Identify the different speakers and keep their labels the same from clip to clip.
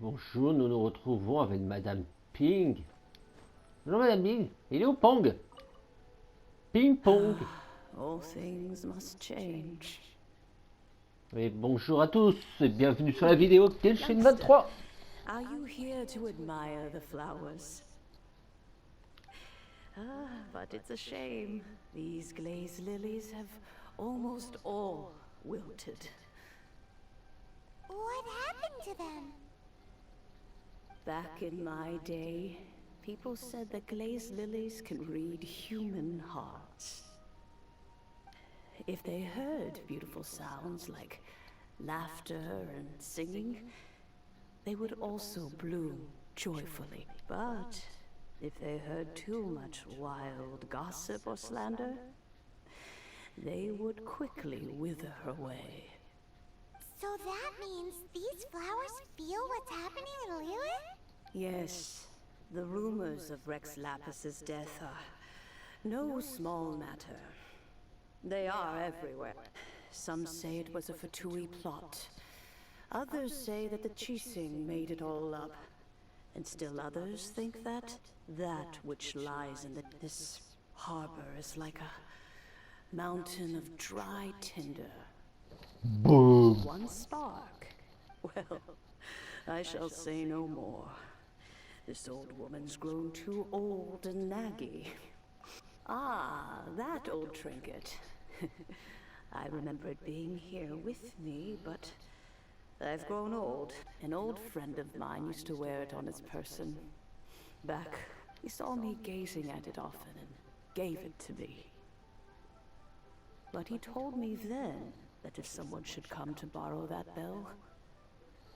Speaker 1: Bonjour, nous nous retrouvons avec Madame Ping. Bonjour Madame Ping, il est où Pong? Ping Pong.
Speaker 2: All things must change.
Speaker 1: Et bonjour à tous et bienvenue sur la vidéo Genshin 23.
Speaker 2: Are you here to admire the flowers? But it's a shame. These glazed lilies have almost all wilted.
Speaker 3: What happened to them?
Speaker 2: Back in my day, people said that glazed lilies can read human hearts. If they heard beautiful sounds like laughter and singing, they would also bloom joyfully. But if they heard too much wild gossip or slander, they would quickly wither away.
Speaker 3: So that means these flowers feel what's happening in Lilith?
Speaker 2: Yes, the rumors of Rex Lapis's death are no small matter. They are everywhere. Some say it was a Fatui plot. Others say that the Chising made it all up. And still others think that which lies in this harbor is like a mountain of dry tinder.
Speaker 1: Boom.
Speaker 2: One spark. Well, I shall say no more. This old woman's grown too old and naggy. Ah, that old trinket. I remember it being here with me, but I've grown old. An old friend of mine used to wear it on his person. Back, he saw me gazing at it often and gave it to me. But he told me then that if someone should come to borrow that bell,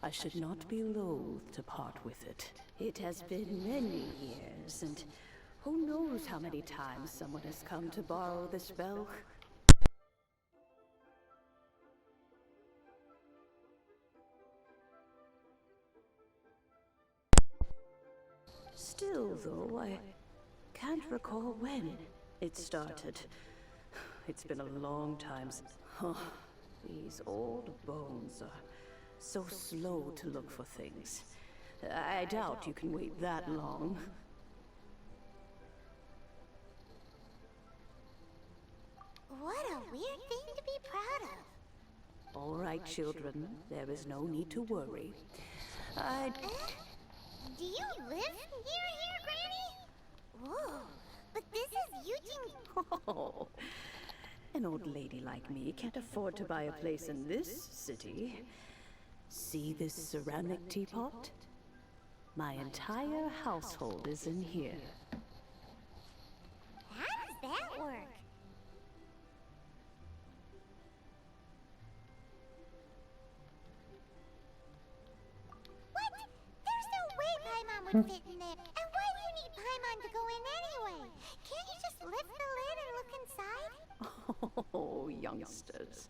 Speaker 2: I should not be loath to part with it. It has been many years, and who knows how many times someone has come to borrow this bell. Still, though, I can't recall when it started. It's been a long time since... Oh, these old bones are so slow to look for things. I doubt you can wait that long.
Speaker 3: What a weird thing to be proud of.
Speaker 2: All right, children, there is no need to worry.
Speaker 3: Do you live near here, Granny? Whoa, but this is Eugene.
Speaker 2: Oh, an old lady like me can't afford to buy a place in this city. See this ceramic teapot? My entire household is in here.
Speaker 3: How does that work? What? There's no way Paimon would fit in there. And why do you need Paimon to go in anyway? Can't you just lift the lid and look inside?
Speaker 2: Oh, youngsters.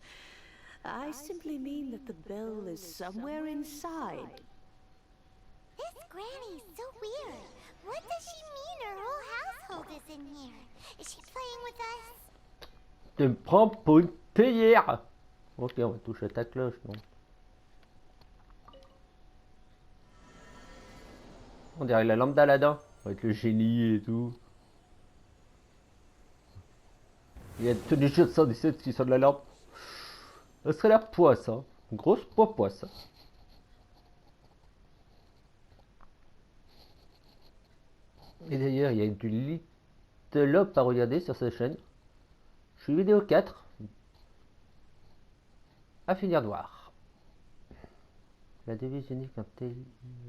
Speaker 2: I simply mean that the bell is somewhere inside.
Speaker 3: This Granny's so weird. What does she mean her whole household is in here? Is she playing with us?
Speaker 1: Tu me prends pour une théière. Ok, on va toucher à ta cloche, non? On dirait la lampe d'Aladin, avec le génie et tout. Il y a tous les jeux de 117 qui sont de la lampe. Ça serait la poisse, hein. Une grosse poisse. Et d'ailleurs, il y a du Little Hope à regarder sur cette chaîne. Je suis vidéo 4. À finir de voir. La devise unique quand elle y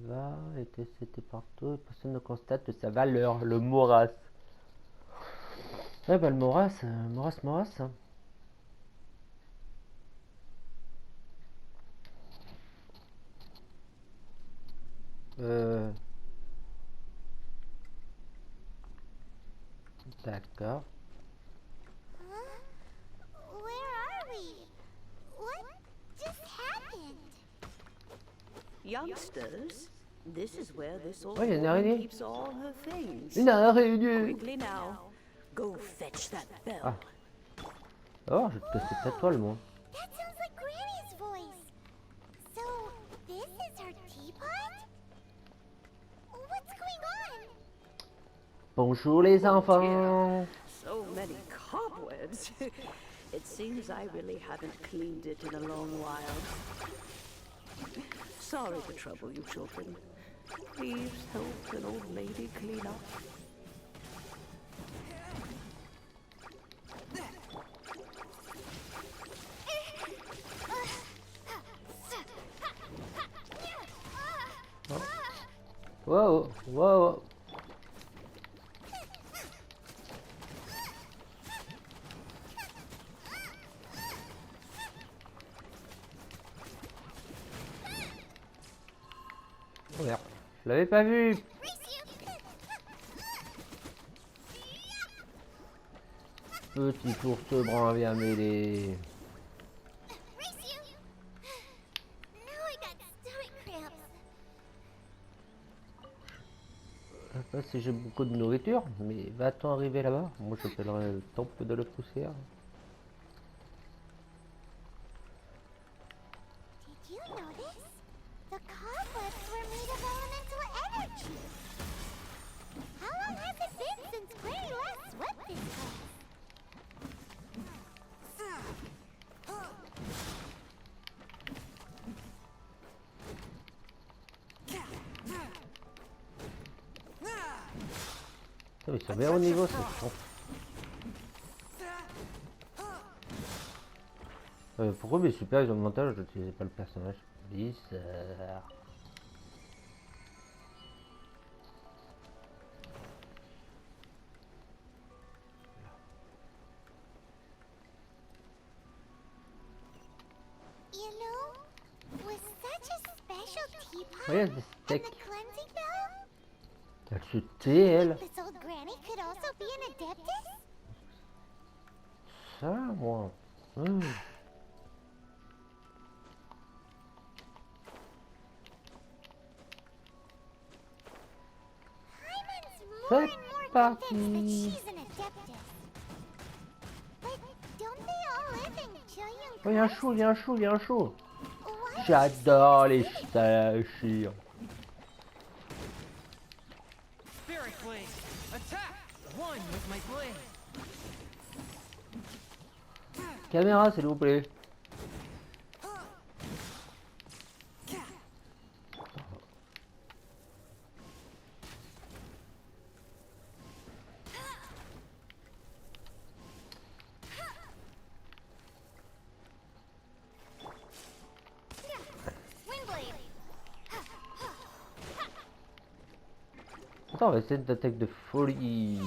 Speaker 1: va était c'était partout et personne ne constate sa valeur, le moras. Ouais bah le moras. Hein. D'accord.
Speaker 3: Where are we? What just happened?
Speaker 2: Youngsters, this is where this old
Speaker 1: Ouais, il y a une
Speaker 2: woman
Speaker 1: araignée.
Speaker 2: keeps all her things.
Speaker 1: Une araignée.
Speaker 2: Quickly now, go fetch that bell.
Speaker 1: Ah. Oh, je vais te casser ta toile, moi.
Speaker 3: That sounds like Granny's voice. So, this is her teapot? What's going on?
Speaker 1: Bonjour les
Speaker 2: Oh
Speaker 1: enfants.
Speaker 2: dear, so many cobwebs. It seems I really haven't cleaned it in a long while. Sorry to trouble you children. Please help an old lady clean up.
Speaker 1: Wow, wow. Oh merde, je l'avais pas vu. Petit ours brun vient mêler.
Speaker 3: Now I got stomach cramps.
Speaker 1: Je sais pas si j'ai beaucoup de nourriture, mais va-t-on arriver là-bas? Moi j'appellerais le temple de la poussière.
Speaker 3: Did you notice? The cobwebs were made of elemental energy. How long has it been since Granny last swept this place?
Speaker 1: Oh, ils sont bien au niveau, c'est bon. Pourquoi mes super ils ont montage, je n'utilisais pas le personnage? Bizarre.
Speaker 3: You know, with such a special teapot
Speaker 1: Regarde des
Speaker 3: and
Speaker 1: steaks.
Speaker 3: the cleansing bell,
Speaker 1: Elle se tait, elle.
Speaker 3: this old granny could also be an adeptus?
Speaker 1: Ça, moi.
Speaker 3: Hyman's more
Speaker 1: C'est
Speaker 3: and more
Speaker 1: parti.
Speaker 3: convinced that she's an adeptus. But don't they all live in Chilian
Speaker 1: Oh, il y a un chou, il y a un chou, il y a un chou.
Speaker 3: Why
Speaker 1: J'adore les chires.
Speaker 4: Spirit blade, attack! One with my blade.
Speaker 1: Caméra, s'il vous plaît.
Speaker 3: Windblade?
Speaker 1: Attends, on va essayer d'attaque de folie.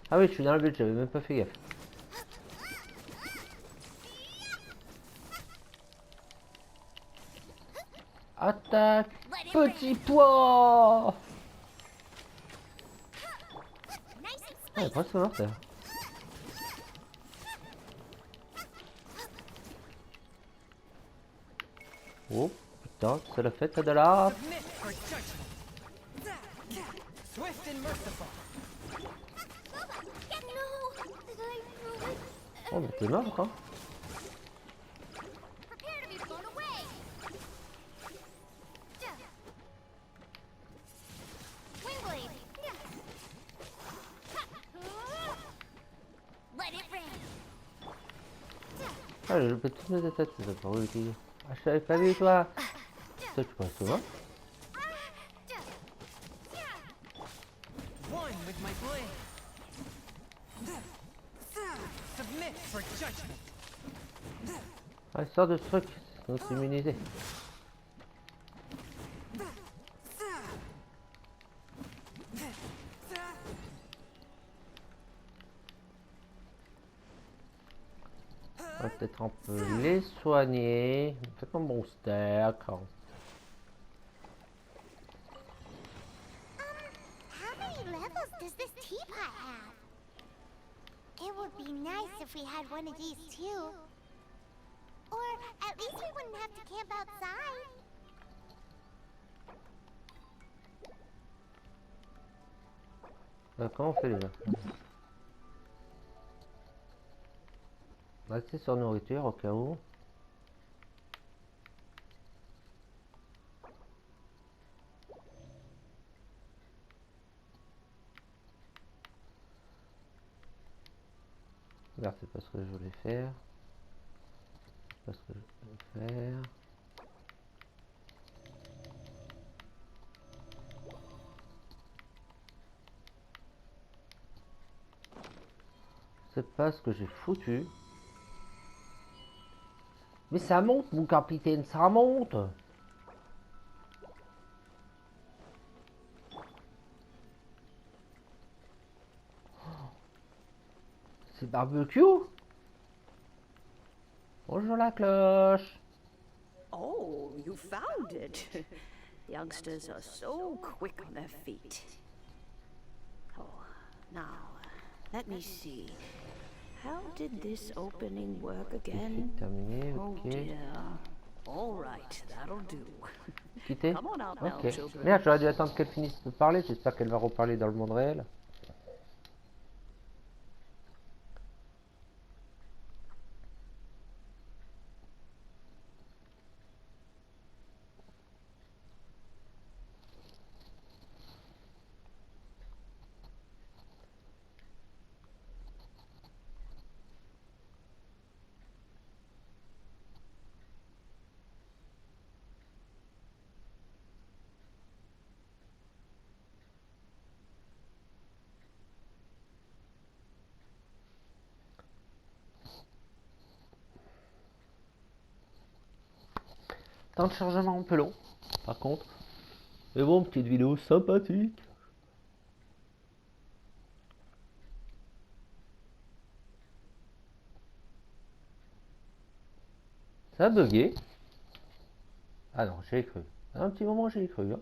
Speaker 1: Ah oui, je suis dans le but, j'avais même pas fait gaffe. Attaque, petit pois.
Speaker 3: Nice and
Speaker 1: Ah, il est presque mort, ça. Oh, putain, c'est la fête de là.
Speaker 4: Submit for judgment. Swift and merciful.
Speaker 1: Oh, mais t'es mort, hein.
Speaker 3: Prepare to be blown away. Windblade. Let it rain.
Speaker 1: Ah, je peux toutes mes attaques, c'est pas utile. Ah, je t'avais pas vu, toi. Toi, tu passes souvent.
Speaker 4: One with my blade. Submit for judgment.
Speaker 1: Ah, sort de ce truc, sinon c'est immunisé. On va peut-être un peu les soigner. Faites un bon steak.
Speaker 3: How many levels does this teapot have? It would be nice if we had one of these too. Or at least we wouldn't have to camp outside.
Speaker 1: Comment on fait déjà? Restez sur nourriture au cas où. Merde, c'est pas ce que je voulais faire. C'est pas ce que je voulais faire. C'est pas ce que j'ai foutu. Mais ça monte, mon capitaine, ça monte. C'est barbecue. Bonjour la cloche.
Speaker 2: Oh, you found it. Youngsters are so quick on their feet. Oh, now, let me see. How did this opening work again?
Speaker 1: Terminé,
Speaker 2: Oh
Speaker 1: ok.
Speaker 2: dear. All right, that'll do.
Speaker 1: Quitter.
Speaker 2: Come on out now,
Speaker 1: Ok.
Speaker 2: children.
Speaker 1: Merde, j'aurais dû attendre qu'elle finisse de parler. J'espère qu'elle va reparler dans le monde réel. Temps de chargement un peu long, par contre. Mais bon, petite vidéo sympathique. Ça a bugué. Ah non, j'ai cru. À un petit moment, j'ai cru. Hein.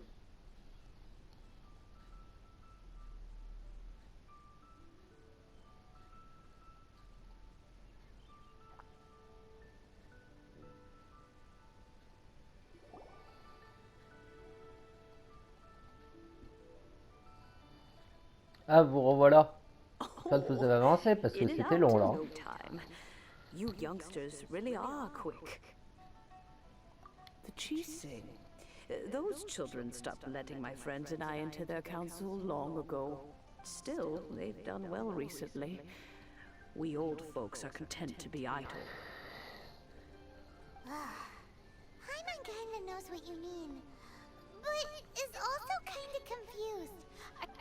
Speaker 1: Ah, vous revoilà. Ça vous avez avancé parce que
Speaker 2: In and
Speaker 1: c'était
Speaker 2: out
Speaker 1: long
Speaker 2: in
Speaker 1: là.
Speaker 2: no time. You youngsters really are quick. The cheesing. Those children stopped letting my friends and I into their council long ago. Still, they've done well recently. We old folks are content to be idle.
Speaker 3: Paimon kinda knows what you mean, but is also kinda confused.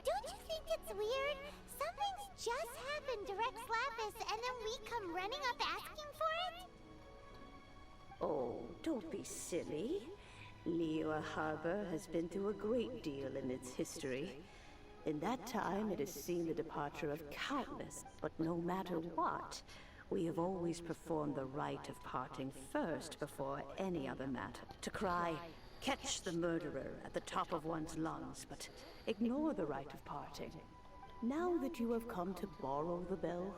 Speaker 3: Don't you think it's weird? Something's just happened to Rex Lapis and then we come running up asking for it?
Speaker 2: Oh, don't be silly. Liyue Harbor has been through a great deal in its history. In that time, it has seen the departure of countless, but no matter what, we have always performed the rite of parting first before any other matter. To cry, catch the murderer at the top of one's lungs, but ignore the rite of parting. Now that you have come to borrow the bell,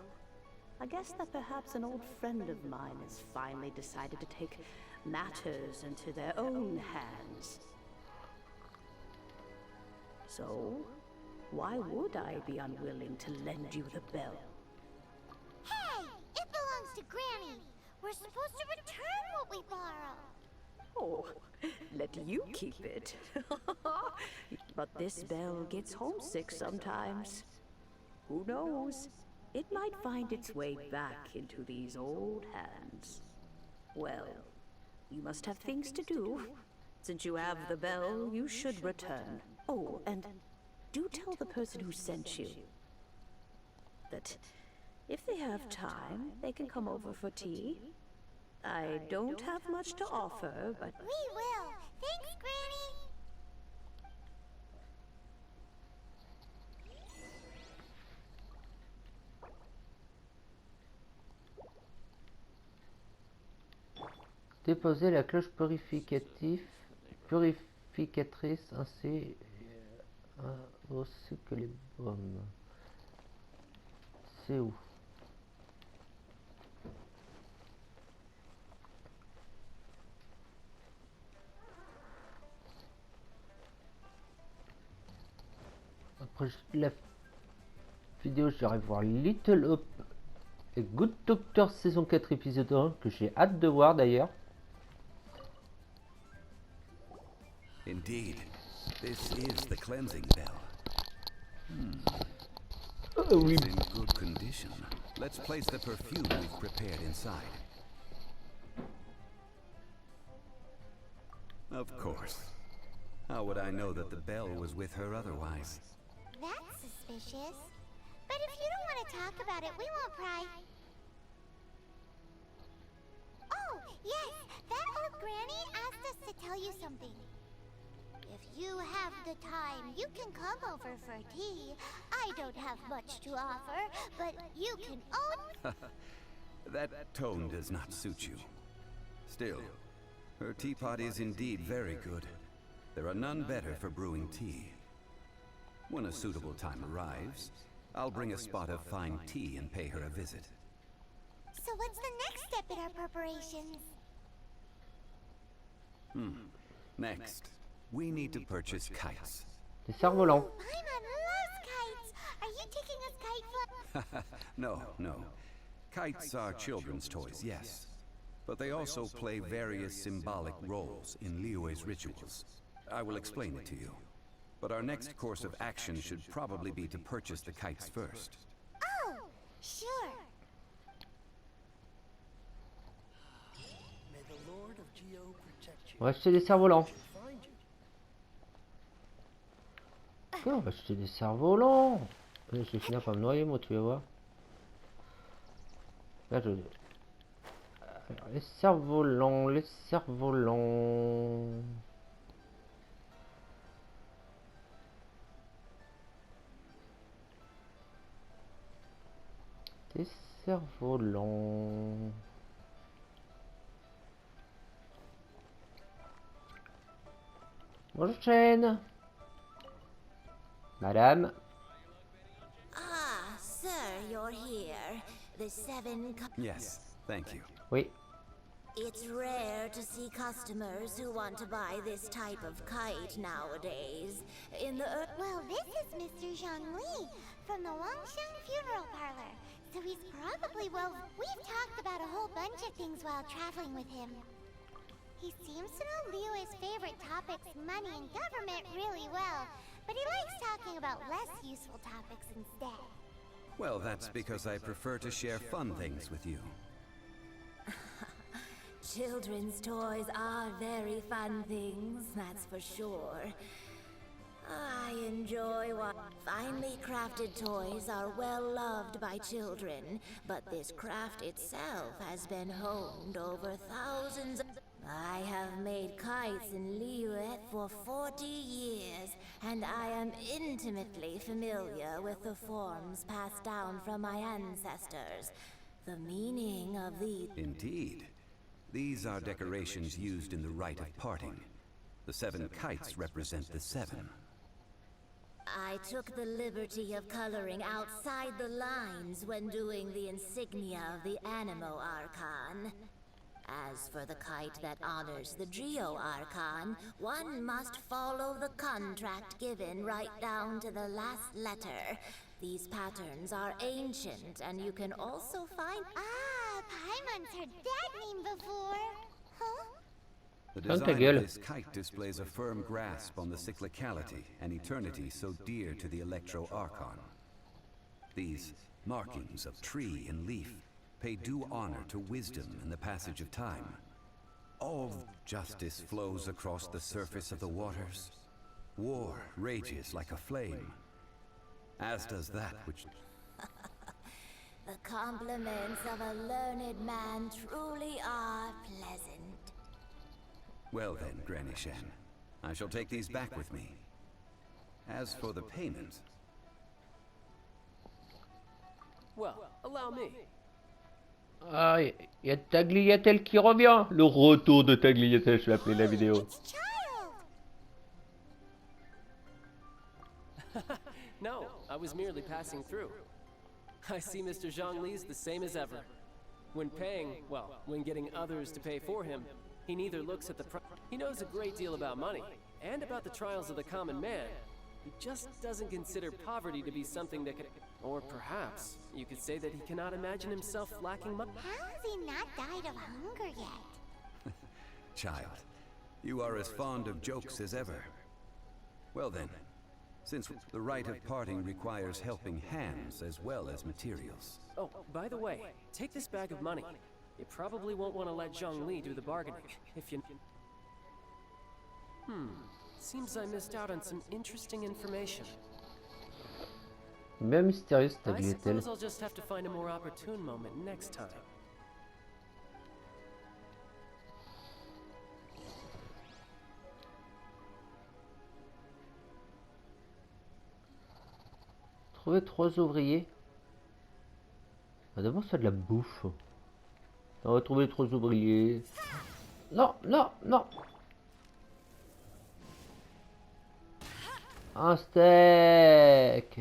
Speaker 2: I guess that perhaps an old friend of mine has finally decided to take matters into their own hands. So, why would I be unwilling to lend you the bell?
Speaker 3: Hey! It belongs to Granny! We're supposed to return what we borrow!
Speaker 2: Oh, let you keep it. But this bell gets homesick sometimes. Who knows? It might find its way back into these old hands. Well, you must have things to do. Since you have the bell, you should return. Oh, and do tell the person who sent you that if they have time, they can come over for tea. I don't have much to offer, but...
Speaker 3: We will! Thanks, Granny!
Speaker 1: Déposer la cloche purificatrice aussi que les baumes. C'est où? Après la vidéo, j'irai voir Little Hope et Good Doctor saison 4 épisode 1 que j'ai hâte de voir d'ailleurs.
Speaker 5: Indeed, this is the cleansing bell.
Speaker 1: Oui.
Speaker 5: It's in good condition. Let's place the perfume we've prepared inside. Of course. How would I know that the bell was with her otherwise?
Speaker 3: That's suspicious. But if you don't want to talk about it, we won't pry. Oh, yes! That old granny asked us to tell you something. If you have the time, you can come over for tea. I don't have much to offer, but you can own...
Speaker 5: That tone does not suit you. Still, her teapot is indeed very good. There are none better for brewing tea. When a suitable time arrives, I'll bring a spot of fine tea and pay her a visit.
Speaker 3: So what's the next step in our preparations?
Speaker 5: Next, we need to purchase kites.
Speaker 1: Des cerfs-volants.
Speaker 3: Paimon loves kites! Are you taking us kite flying?
Speaker 5: No. Kites are children's toys, yes. But they also play various symbolic roles in Liyue's rituals. I will explain it to you. But our next course of action should probably be to purchase the kites first.
Speaker 3: Oh, sure.
Speaker 6: May the Lord of Geo protect you.
Speaker 1: On va acheter des cerfs-volants.
Speaker 6: Find you.
Speaker 1: Ok, on va acheter des cerfs-volants. Je vais finir par me noyer, moi, tu vas voir. Là, je... Alors, les cerfs-volants, les cerfs-volants... Des cerfs-volants... Bonjour, Chen. Madame.
Speaker 7: Ah, sir, you're here. The seven...
Speaker 5: Yes, thank you.
Speaker 1: Oui.
Speaker 7: It's rare to see customers who want to buy this type of kite nowadays. In the...
Speaker 3: Well, this is Mr. Zhongli from the Wangsheng Funeral Parlor. So he's probably, well, we've talked about a whole bunch of things while traveling with him. He seems to know Liyue's favorite topics, money and government, really well. But he likes talking about less useful topics instead.
Speaker 5: Well, that's because I prefer to share fun things with you.
Speaker 7: Children's toys are very fun things, that's for sure. I enjoy what finely crafted toys are well loved by children, but this craft itself has been honed over thousands. I have made kites in Liyue for 40 years, and I am intimately familiar with the forms passed down from my ancestors. The meaning of these...
Speaker 5: Indeed. These are decorations used in the rite of parting. The 7 kites represent the 7.
Speaker 7: I took the liberty of coloring outside the lines when doing the insignia of the Animo Archon. As for the kite that honors the Geo Archon, one must follow the contract given right down to the last letter. These patterns are ancient, and you can also find...
Speaker 3: Ah, Paimon's heard that name before. Huh?
Speaker 5: The
Speaker 1: Ferme ta
Speaker 5: design
Speaker 1: gueule.
Speaker 5: of this kite displays a firm grasp on the cyclicality and eternity so dear to the Electro Archon. These markings of tree and leaf pay due honor to wisdom and the passage of time. All justice flows across the surface of the waters. War rages like a flame, as does that which...
Speaker 7: The compliments of a learned man truly are pleasant.
Speaker 5: Well then, Granny Shen, I shall take these back with me. As for the payment...
Speaker 4: Well, allow me.
Speaker 1: Ah, il y a Tagliatelle qui revient. Le retour de Tagliatelle, je vais appeler la vidéo.
Speaker 3: It's Child!
Speaker 4: No, I was merely passing through. I see Mr. Zhongli's the same as ever. When paying, well, when getting others to pay for him, he neither looks at the he knows a great deal about money, and about the trials of the common man. He just doesn't consider poverty to be something that could... Or perhaps, you could say that he cannot imagine himself lacking money.
Speaker 3: How has he not died of hunger yet?
Speaker 5: Child, you are as fond of jokes as ever. Well then, since the rite of parting requires helping hands as well as materials.
Speaker 4: Oh, by the way, take this bag of money. You probably won't want to let Zhongli do the bargaining, if you... Seems I missed out on some interesting information.
Speaker 1: Bien mystérieuse ta
Speaker 4: I
Speaker 1: billetelle.
Speaker 4: suppose I'll just have to find a more opportune moment next time.
Speaker 1: Trouver 3 ouvriers. Ah, d'abord ça de la bouffe. On va trouver 3 ouvriers. Non, non, non. Un steak.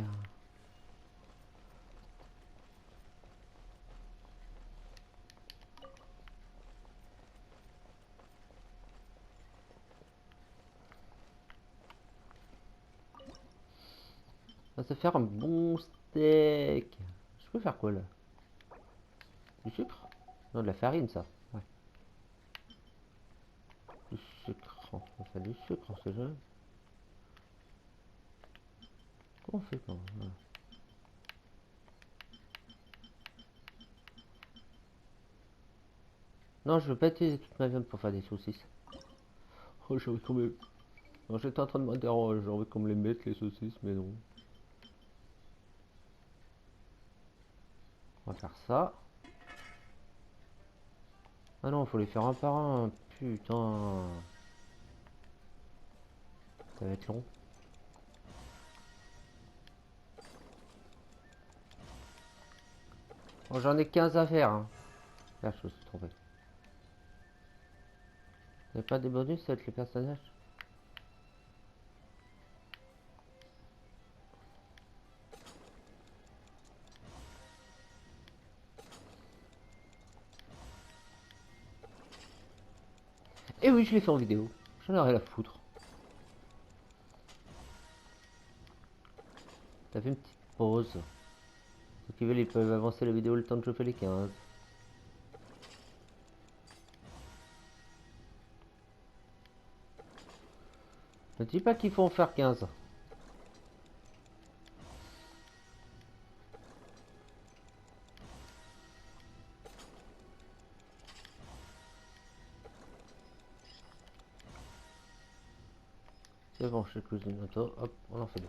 Speaker 1: Ça va se faire un bon steak. Je peux faire quoi là? Du sucre? Non, de la farine ça. Ouais. Du sucre. On va faire du sucre, on sait jamais. Comment on fait quand même? Non, je veux pas utiliser toute ma viande pour faire des saucisses. Oh, j'ai envie qu'on me... Non, j'étais en train de m'interroger, j'ai envie qu'on me les mette les saucisses, mais non. On va faire ça. Ah non, faut les faire un par un. Putain. Ça va être long. Bon, j'en ai 15 à faire. Hein. Là, je me suis trompé. Il n'y a pas des bonus avec les personnages? Et oui, je l'ai fait en vidéo. J'en aurais la foutre. T'as fait une petite pause. Ceux qui veulent, ils peuvent avancer la vidéo le temps de choper les 15. Ne dis pas qu'il faut en faire 15. C'est bon, je cuisine auto. Hop, on en fait deux.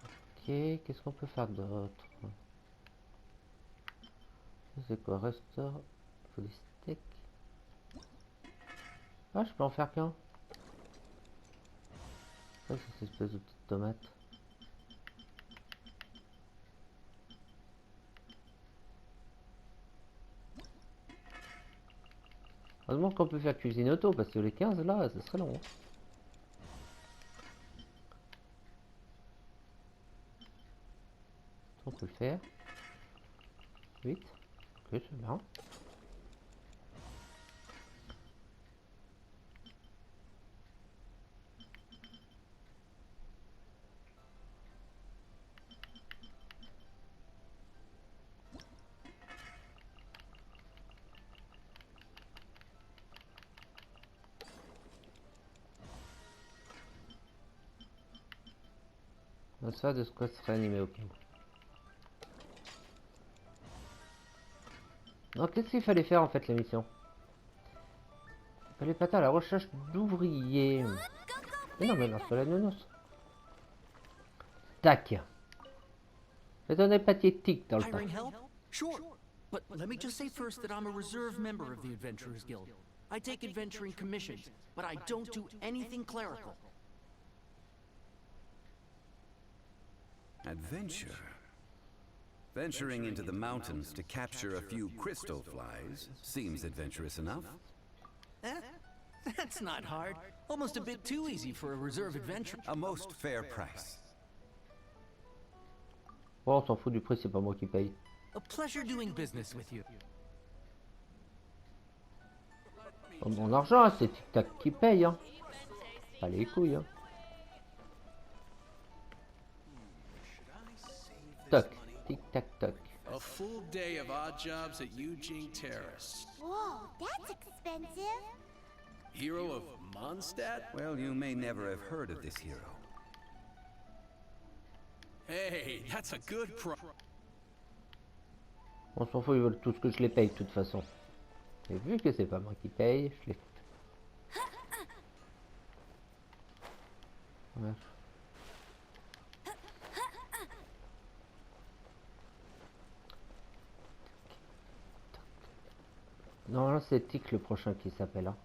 Speaker 1: Ok, qu'est-ce qu'on peut faire d'autre? C'est quoi? Restaurant. Faut des steaks. Ah, je peux en faire qu'un. Ça, c'est cette espèce de petite tomate. Heureusement qu'on peut faire cuisine auto, parce que les 15 là, ce serait long. On peut le faire. 8. Ok, c'est bien. Ça de ce quoi serait animé au cas où. Donc qu'est-ce qu'il fallait faire en fait la mission? Il fallait pas à la recherche d'ouvriers. Mais non, mais non, c'est pas la nounours. Tac. C'est donné pathétique dans le tas.
Speaker 6: Hiring help? Sure. But let me just say first that I'm a reserve member of the Adventurers Guild. I take adventuring commissions, but I don't do anything clerical.
Speaker 5: Adventure? Venturing into the mountains to capture a few crystal flies seems adventurous enough.
Speaker 6: Eh? That's not hard. Almost a bit too easy for a reserve adventurer.
Speaker 5: A most fair price.
Speaker 1: Bon, on s'en fout du prix, c'est pas moi qui paye.
Speaker 6: A pleasure doing business with you.
Speaker 1: Oh, mon argent, c'est Tic Tac qui paye, hein. Pas les couilles, hein. Toc, tic tac toc.
Speaker 8: A full day of odd jobs at Eugene Terrace.
Speaker 3: Whoa, that's expensive.
Speaker 8: Hero of Mondstadt?
Speaker 5: Well, you may never have heard of this hero.
Speaker 8: Hey, that's a good
Speaker 1: On s'en fout, ils veulent tous que je les paye de toute façon. Et vu que c'est pas moi qui paye, je les fous. Ouais. Non, c'est Tic le prochain qui s'appelle. Hein.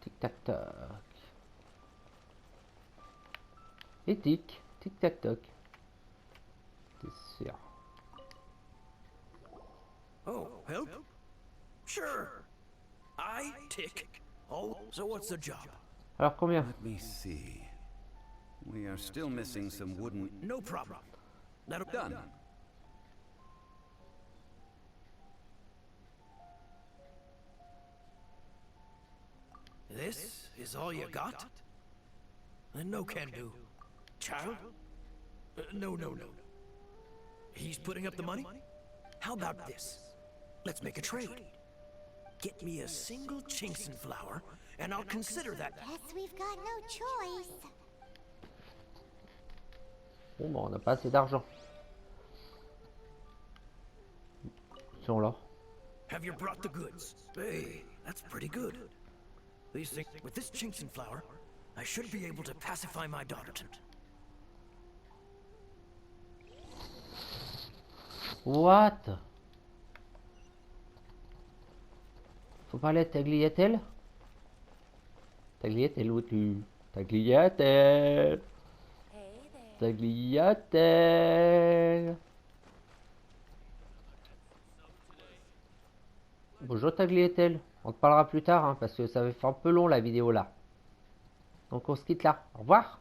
Speaker 1: Tic tac toc. Et tic, tic tac toc. C'est sûr.
Speaker 9: Oh, help? Sure. I tick. Oh, so what's the job?
Speaker 1: Alors combien?
Speaker 5: Let me see. We are still missing some wooden...
Speaker 9: No problem. That'll
Speaker 5: Done.
Speaker 9: This is all you got? Then no can do. Child? No. He's putting up the money? How about this? Let's make a trade. Get me a single Chinxin flower, and I'll consider that.
Speaker 3: Guess we've got no choice.
Speaker 1: Bon, bah, on n'a pas assez d'argent. Ils sont là.
Speaker 9: Have you brought the goods? Hey, that's pretty good. These things, with this Chinxin flower, I should be able to pacify my daughter.
Speaker 1: What? Faut parler à Tagliatelle? Tagliatelle, où tu? Tagliatelle! Tagliatelle! Bonjour Tagliatelle. On te parlera plus tard, hein, parce que ça va faire un peu long la vidéo là. Donc on se quitte là. Au revoir!